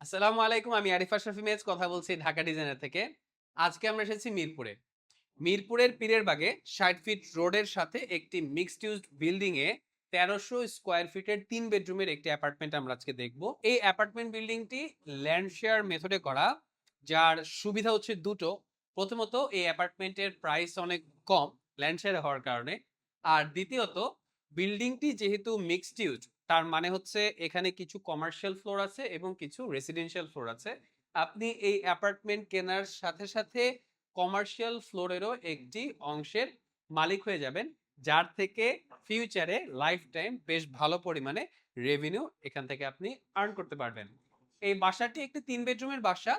আসসালামু আলাইকুম। আমি আরিফ আশরাফ ইমেজ কথা বলছি ঢাকা ডিজাইনার থেকে। আজকে আমরা এসেছি মিরপুরে। মিরপুরের পীরের বাগে ৬০ ফিট রোডের সাথে একটি মিক্সড ইউজড বিল্ডিং এ ১৩০০ স্কয়ার ফিটের ৩ বেডরুমের একটি অ্যাপার্টমেন্ট আমরা আজকে দেখব। এই অ্যাপার্টমেন্ট বিল্ডিংটি ল্যান্ড শেয়ার মেথডে করা, যার সুবিধা হচ্ছে দুটো। প্রথমত এই অ্যাপার্টমেন্টের প্রাইস অনেক কম ল্যান্ড শেয়ার হওয়ার কারণে। আর দ্বিতীয়ত বিল্ডিংটি যেহেতু মিক্সড ইউজ, তার মানে হচ্ছে এখানে কিছু কমার্শিয়াল ফ্লোর আছে এবং কিছু রেসিডেন্সিয়াল ফ্লোর আছে। আপনি এই অ্যাপার্টমেন্ট কেনার সাথে সাথে কমার্শিয়াল ফ্লোরেরও একটি অংশের মালিক হয়ে যাবেন, যার থেকে ফিউচারে লাইফ টাইম বেশ ভালো পরিমাণে রেভিনিউ এখান থেকে আপনি আর্ন করতে পারবেন। এই বাসাটি একটি ৩ বেডরুমের বাসা।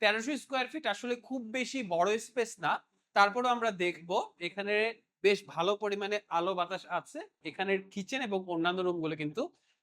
১৩০০ স্কয়ার ফিট আসলে খুব বেশি বড় স্পেস না। তারপরেও আমরা দেখব এখানে বেশ ভালো পরিমাণে আলো বাতাস আছে। এখানের কিচেন এবং অন্যান্য রুমগুলো কিন্তু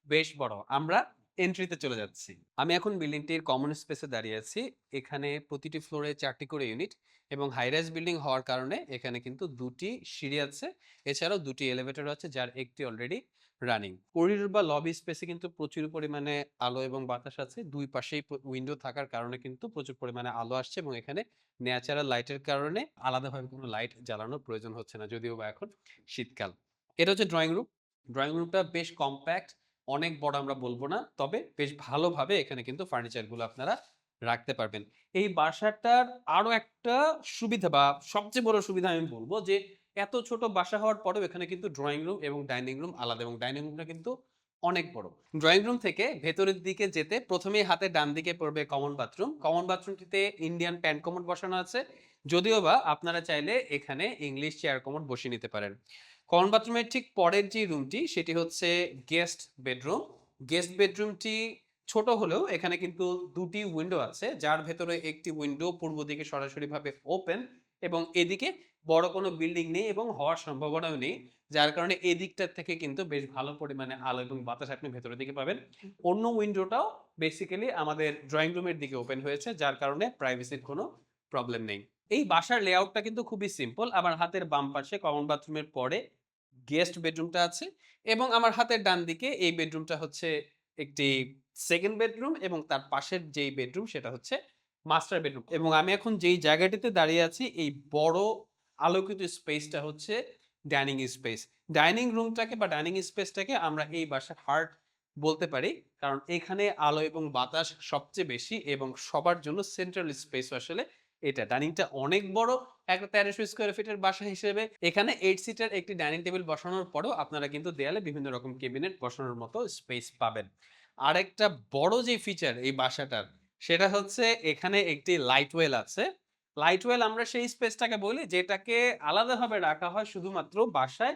বেশ বড়। আমরা এন্ট্রিতে চলে যাচ্ছি। আমি এখন বিল্ডিংটির কমন স্পেসে দাঁড়িয়ে আছি। এখানে প্রতিটি ফ্লোরে ৪টি করে ইউনিট এবং হাই রাইজ বিল্ডিং হওয়ার কারণে এখানে কিন্তু ২টি সিঁড়ি আছে। এছাড়াও ২টি এলিভেটর আছে, যার একটি অলরেডি রানিং। করিডোর বা লবি স্পেসে কিন্তু প্রচুর পরিমাণে আলো এবং বাতাস আছে। ২ পাশেই উইন্ডো থাকার কারণে কিন্তু প্রচুর পরিমাণে আলো আসছে এবং এখানে ন্যাচারাল লাইটের কারণে আলাদাভাবে কোনো লাইট জ্বালানোর প্রয়োজন হচ্ছে না, যদিও বা এখন শীতকাল। এটা হচ্ছে ড্রয়িং রুম। ড্রয়িং রুমটা বেশ কম্প্যাক্ট, অনেক বড় আমরা বলবো না, তবে বেশ ভালোভাবে এখানে কিন্তু ফার্নিচারগুলো আপনারা রাখতে পারবেন। এই বাসাটার আরো একটা সুবিধা বা সবচেয়ে বড় সুবিধা আমি বলবো যে এত ছোট বাসা হওয়ার পরেও এখানে কিন্তু ড্রয়িং রুম এবং ডাইনিং রুম আলাদা, এবং ডাইনিং রুমটা কিন্তু অনেক বড়। ড্রয়িং রুম থেকে ভেতরের দিকে যেতে প্রথমেই হাতে ডান দিকে পড়বে কমন বাথরুম। কমন বাথরুমটিতে ইন্ডিয়ান প্যান্ট কমোড বসানো আছে, যদিও বা আপনারা চাইলে এখানে ইংলিশ চেয়ার কমোড বসিয়ে নিতে পারেন। কমন বাথরুমের ঠিক পরের যে রুমটি সেটি হচ্ছে গেস্ট বেডরুম। গেস্ট বেডরুমটি ছোট হলেও এখানে কিন্তু ২টি উইন্ডো আছে, যার ভেতরে একটি উইন্ডো পূর্ব দিকে সরাসরিভাবে ওপেন এবং এদিকে বড় কোনো বিল্ডিং নেই এবং হওয়ার সম্ভাবনাও নেই, যার কারণে এদিকটার থেকে কিন্তু বেশ ভালো পরিমাণে আলো এবং বাতাস আপনি ভেতরের দিকে পাবেন। অন্য উইন্ডোটাও বেসিক্যালি আমাদের ড্রয়িং রুমের দিকে ওপেন হয়েছে, যার কারণে প্রাইভেসির কোনো প্রবলেম নেই। এই বাসার লেআউটটা কিন্তু খুবই সিম্পল। আমার হাতের বাম পাশে কমন বাথরুমের পরে গেস্ট বেডরুমটা আছে এবং আমার হাতের ডান দিকে এই বেডরুমটা হচ্ছে একটি সেকেন্ড বেডরুম এবং তার পাশের যেই বেডরুম সেটা হচ্ছে মাস্টার বেডরুম। এবং আমি এখন যেই জায়গাটিতে দাঁড়িয়ে আছি, এই বড় আলোকিত স্পেসটা হচ্ছে ডাইনিং স্পেস। ডাইনিং রুমটাকে বা ডাইনিং স্পেসটাকে আমরা এই বাসার হার্ট বলতে পারি, কারণ এখানে আলো এবং বাতাস সবচেয়ে বেশি এবং সবার জন্য সেন্ট্রাল স্পেস আসলে এটা। ডাইনিংটা অনেক বড়। একটা ১৩০০ স্কয়ার ফিটের বাসা হিসেবে এখানে ৮ সিটার একটি ডাইনিং টেবিল বসানোর পরেও আপনারা কিন্তু দেয়ালে বিভিন্ন রকম ক্যাবিনেট বসানোর মতো স্পেস পাবেন। আরেকটা বড় যে ফিচার এই বাসাটার, সেটা হচ্ছে এখানে একটি লাইট ওয়েল আছে। লাইট ওয়েল আমরা সেই স্পেসটাকে বলি যেটাকে আলাদাভাবে রাখা হয় শুধুমাত্র বাসায়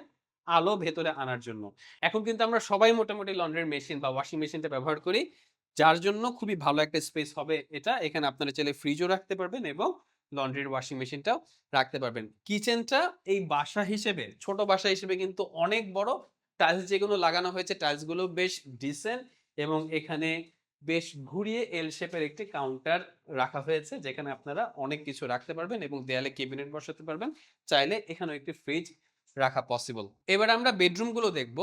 আলো ভেতরে আনার জন্য। এখন কিন্তু আমরা সবাই মোটামুটি লন্ড্রির মেশিন বা ওয়াশিং মেশিনটা ব্যবহার করি, যার জন্য খুবই ভালো একটা স্পেস হবে এটা। এখানে আপনারা চাইলে ফ্রিজও রাখতে পারবেন এবং লন্ড্রির ওয়াশিং মেশিনটাও রাখতে পারবেন। কিচেনটা এই বাসা হিসেবে, ছোট বাসা হিসেবে কিন্তু অনেক বড়। টাইলস যেগুলো লাগানো হয়েছে টাইলস গুলো বেশ ডিসেন্ট এবং এখানে বেশ ঘুরিয়ে এল শেপের একটি কাউন্টার রাখা হয়েছে, যেখানে আপনারা অনেক কিছু রাখতে পারবেন এবং দেয়ালে ক্যাবিনেট বসাতে পারবেন। চাইলে এখানেও একটি ফ্রিজ রাখা পসিবল। এবার আমরা বেডরুম গুলো দেখব।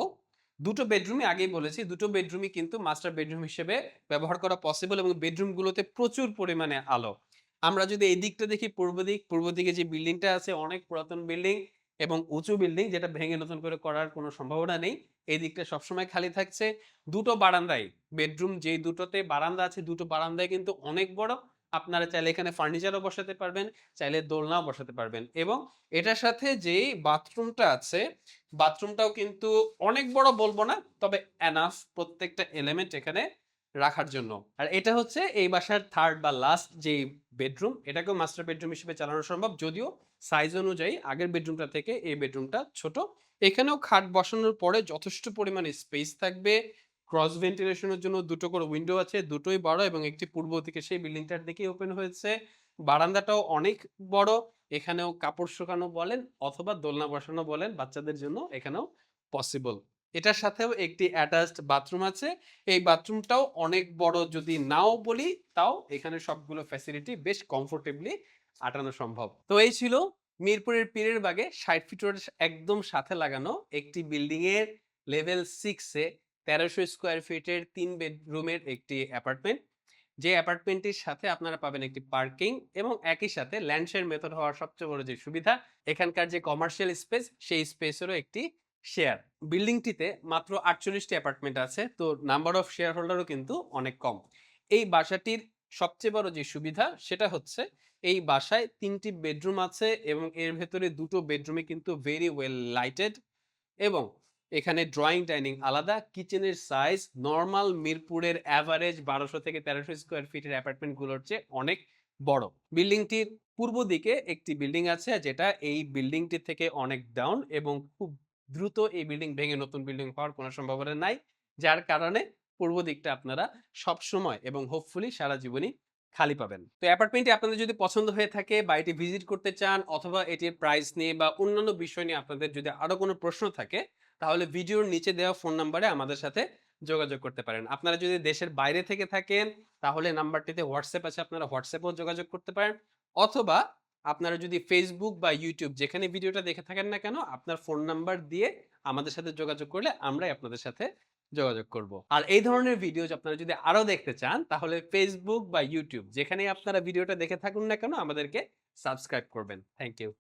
দুটো বেডরুমই আগেই বলেছি, দুটো বেডরুমই কিন্তু মাস্টার বেডরুম হিসেবে ব্যবহার করা পসিবল এবং বেডরুম গুলোতে প্রচুর পরিমাণে আলো। আমরা যদি এই দিকটা দেখি, পূর্ব দিকে যে বিল্ডিংটা আছে অনেক পুরাতন বিল্ডিং এবং উঁচু বিল্ডিং, যেটা ভেঙে নতুন করে করার কোনো সম্ভাবনা নেই। এই দিকটা সবসময় খালি থাকছে। দুটো বারান্দায়, বেডরুম যেই দুটোতে বারান্দা আছে, দুটো বারান্দায় কিন্তু অনেক বড়। আপনারা চাইলে এখানে ফার্নিচারও বসাতে পারবেন, চাইলে দোলনাও বসাতে পারবেন। এবং এটার সাথে যেই বাথরুমটা আছে, বাথরুমটাও কিন্তু অনেক বড় বলবো না, তবে এনাফ প্রত্যেকটা এলিমেন্ট এখানে রাখার জন্য। আর এটা হচ্ছে এই বাসার থার্ড বা লাস্ট যেই বেডরুম, এটাকেও মাস্টার বেডরুম হিসেবে চালানো সম্ভব, যদিও সাইজ অনুযায়ী আগের বেডরুমটা থেকে এই বেডরুমটা ছোট। এখানেও খাট বসানোর পরে যথেষ্ট পরিমাণে স্পেস থাকবে। ক্রস ভেন্টিলেশনের জন্য দুটো করে উইন্ডো আছে, দুটোই বড় এবং একটি পূর্ব দিকে সেই বিল্ডিংটার দিকে ওপেন হয়েছে। বারান্দাটাও অনেক বড়। এখানেও কাপড় শুকানো বলেন অথবা দোলনা বসানো বলেন বাচ্চাদের জন্য এখানেও পসিবল। এটার সাথেও একটি অ্যাটাচড বাথরুম আছে। এই বাথরুমটাও অনেক বড় যদি নাও বলি, তাও এখানে সবগুলো ফ্যাসিলিটি বেশ কমফোর্টেবলি আটানো সম্ভব। তো এই ছিল মিরপুরের পীরের বাগে ৬০ ফিট রোডের একদম সাথে লাগানো একটি বিল্ডিং এর লেভেল 6 এ ১৩০০ স্কয়ার ফিটের ৩ বেডরুমের একটি অ্যাপার্টমেন্ট। যে অ্যাপার্টমেন্টটির সাথে আপনারা পাবেন একটি পার্কিং এবং একই সাথে ল্যান্ড শেয়ার মেথড হওয়ার সবচেয়ে বড় যে সুবিধা, এখানকার যে কমার্শিয়াল স্পেস সেই স্পেসেরও একটি শেয়ার। বিল্ডিংটিতে মাত্র ৪৮টি অ্যাপার্টমেন্ট আছে, তো নাম্বার অফ শেয়ার হোল্ডারও কিন্তু অনেক কম। এই বাসাটির সবচেয়ে বড় যে সুবিধা সেটা হচ্ছে এই বাসায় ৩টি বেডরুম আছে এবং এর ভেতরে ২টো বেডরুমে কিন্তু ভেরি ওয়েল লাইটেড এবং এখানে ড্রয়িং ডাইনিং আলাদা, কিচেনের সাইজ নরমাল মিরপুরের এভারেজ ১২০০ থেকে ১৩০০ স্কয়ার ফিটের অ্যাপার্টমেন্ট গুলোর চেয়ে অনেক বড়। বিল্ডিংটির পূর্ব দিকে একটি বিল্ডিং আছে যেটা এই বিল্ডিংটি থেকে অনেক ডাউন এবং খুব দ্রুত এই বিল্ডিং ভেঙে নতুন বিল্ডিং হওয়ার কোনো সম্ভাবনা নাই। যার কারণে পূর্ব দিকটা আপনারা সবসময় এবং হোপফুলি সারা জীবনই খালি পাবেন। তো অ্যাপার্টমেন্টটি আপনাদের যদি পছন্দ হয়ে থাকে বা এটি ভিজিট করতে চান অথবা এটির প্রাইস নিয়ে বা অন্যান্য বিষয় নিয়ে আপনাদের যদি আরো কোনো প্রশ্ন থাকে, তাহলে ভিডিওর নিচে দেওয়া ফোন নাম্বারে আমাদের সাথে যোগাযোগ করতে পারেন। আপনারা যদি দেশের বাইরে থেকে থাকেন তাহলে নাম্বারটিতে হোয়াটসঅ্যাপ আছে, আপনারা হোয়াটসঅ্যাপেও যোগাযোগ করতে পারেন। অথবা আপনারা যদি Facebook বা YouTube যেখানে ভিডিওটা দেখে থাকেন না কেন, আপনার ফোন নাম্বার দিয়ে আমাদের সাথে যোগাযোগ করলে আমরাই আপনাদের সাথে যোগাযোগ করব। আর এই ধরনের ভিডিও আপনারা যদি আরো দেখতে চান তাহলে Facebook বা YouTube যেখানেই আপনারা ভিডিওটা দেখে থাকুন না কেন আমাদেরকে সাবস্ক্রাইব করবেন। Thank you.